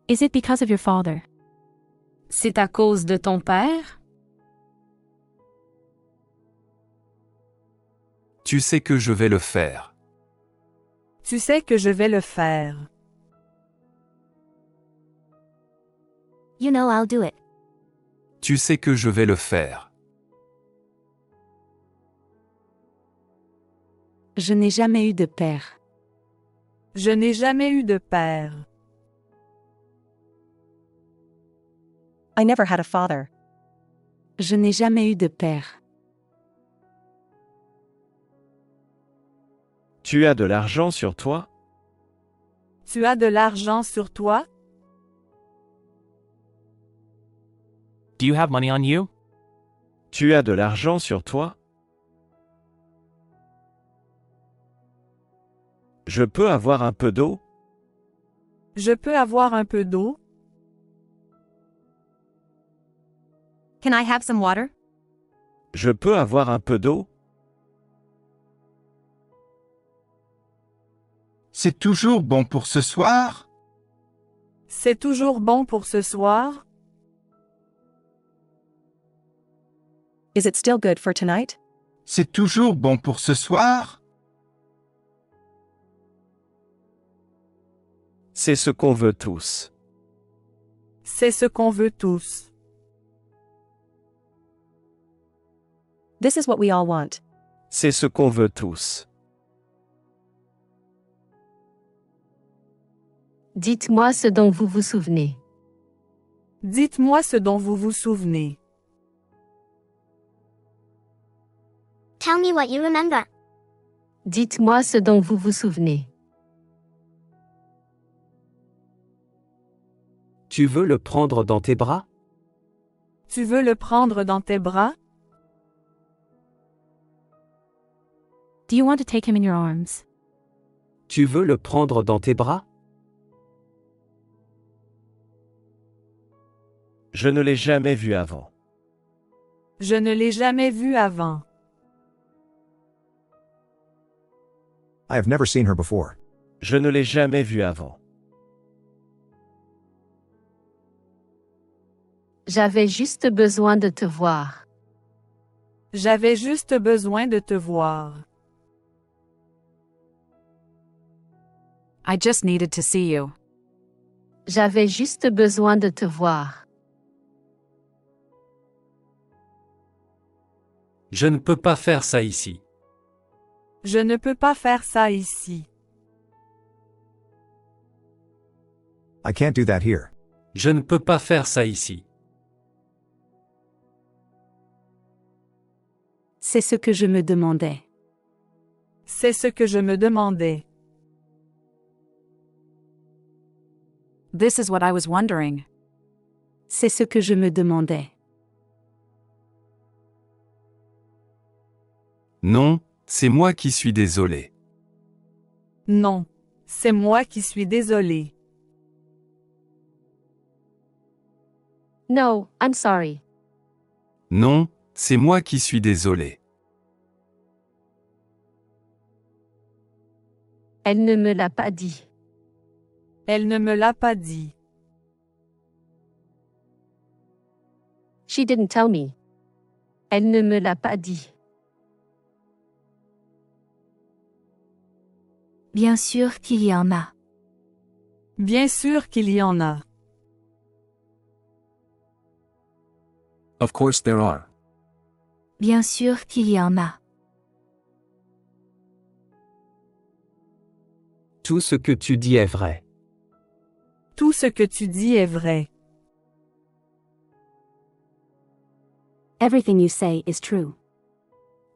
Is it because of your father? C'est à cause de ton père? Tu sais que je vais le faire. Tu sais que je vais le faire. You know I'll do it. Tu sais que je vais le faire. Je n'ai jamais eu de père. Je n'ai jamais eu de père. I never had a father. Je n'ai jamais eu de père. Tu as de l'argent sur toi? Tu as de l'argent sur toi? Do you have money on you? Tu as de l'argent sur toi? Je peux avoir un peu d'eau? Je peux avoir un peu d'eau? Can I have some water? Je peux avoir un peu d'eau? C'est toujours bon pour ce soir? C'est toujours bon pour ce soir? Is it still good for tonight? C'est toujours bon pour ce soir? C'est ce qu'on veut tous. C'est ce qu'on veut tous. This is what we all want. C'est ce qu'on veut tous. Dites-moi ce dont vous vous souvenez. Dites-moi ce dont vous vous souvenez. Tell me what you remember. Dites-moi ce dont vous vous souvenez. Tu veux le prendre dans tes bras? Tu veux le prendre dans tes bras? Do you want to take him in your arms? Tu veux le prendre dans tes bras? Je ne l'ai jamais vu avant. Je ne l'ai jamais vu avant. I have never seen her before. Je ne l'ai jamais vu avant. J'avais juste besoin de te voir. J'avais juste besoin de te voir. I just needed to see you. J'avais juste besoin de te voir. Je ne peux pas faire ça ici. Je ne peux pas faire ça ici. I can't do that here. Je ne peux pas faire ça ici. C'est ce que je me demandais. C'est ce que je me demandais. This is what I was wondering. C'est ce que je me demandais. Non, c'est moi qui suis désolé. Non, c'est moi qui suis désolé. No, I'm sorry. Non, c'est moi qui suis désolé. Elle ne me l'a pas dit. Elle ne me l'a pas dit. She didn't tell me. Elle ne me l'a pas dit. Bien sûr qu'il y en a. Bien sûr qu'il y en a. Of course there are. Bien sûr qu'il y en a. Tout ce que tu dis est vrai. Tout ce que tu dis est vrai. Everything you say is true.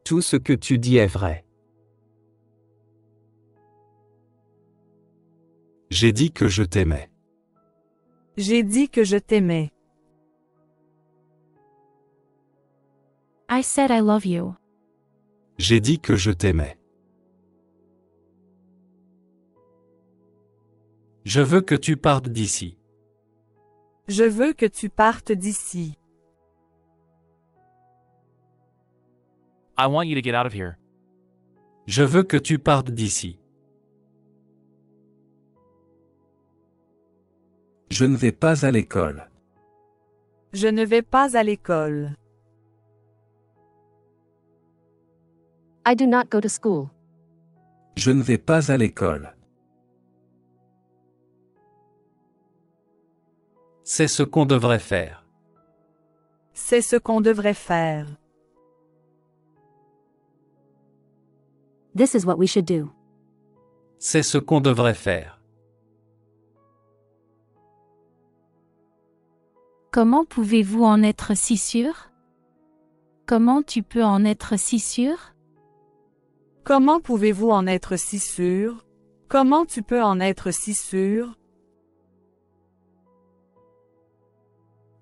Tout ce que tu dis est vrai. J'ai dit que je t'aimais. J'ai dit que je t'aimais. I said I love you. J'ai dit que je t'aimais. Je veux que tu partes d'ici. Je veux que tu partes d'ici. I want you to get out of here. Je veux que tu partes d'ici. Je ne vais pas à l'école. Je ne vais pas à l'école. I do not go to school. Je ne vais pas à l'école. C'est ce qu'on devrait faire. C'est ce qu'on devrait faire. This is what we should do. C'est ce qu'on devrait faire. Comment pouvez-vous en être si sûr? Comment tu peux en être si sûr? Comment pouvez-vous en être si sûr? Comment tu peux en être si sûr?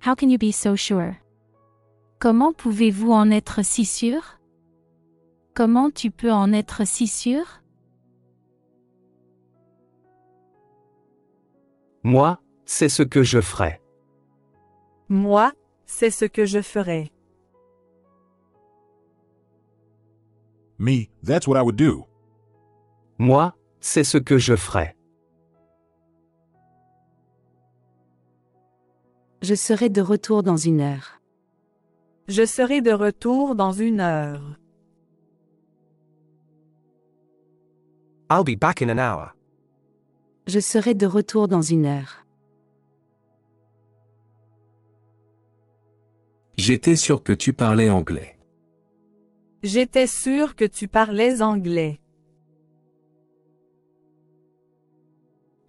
How can you be so sure? Comment pouvez-vous en être si sûr? Comment tu peux en être si sûr? Moi, c'est ce que je ferai. Moi, c'est ce que je ferai. Me, that's what I would do. Moi, c'est ce que je ferai. Je serai de retour dans 1 heure. Je serai de retour dans 1 heure. I'll be back in an hour. Je serai de retour dans 1 heure. J'étais sûr que tu parlais anglais. J'étais sûr que tu parlais anglais.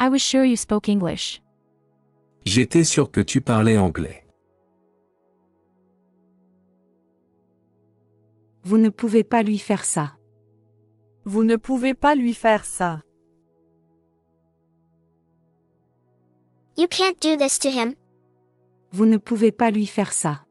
I was sure you spoke English. J'étais sûr que tu parlais anglais. Vous ne pouvez pas lui faire ça. Vous ne pouvez pas lui faire ça. You can't do this to him. Vous ne pouvez pas lui faire ça.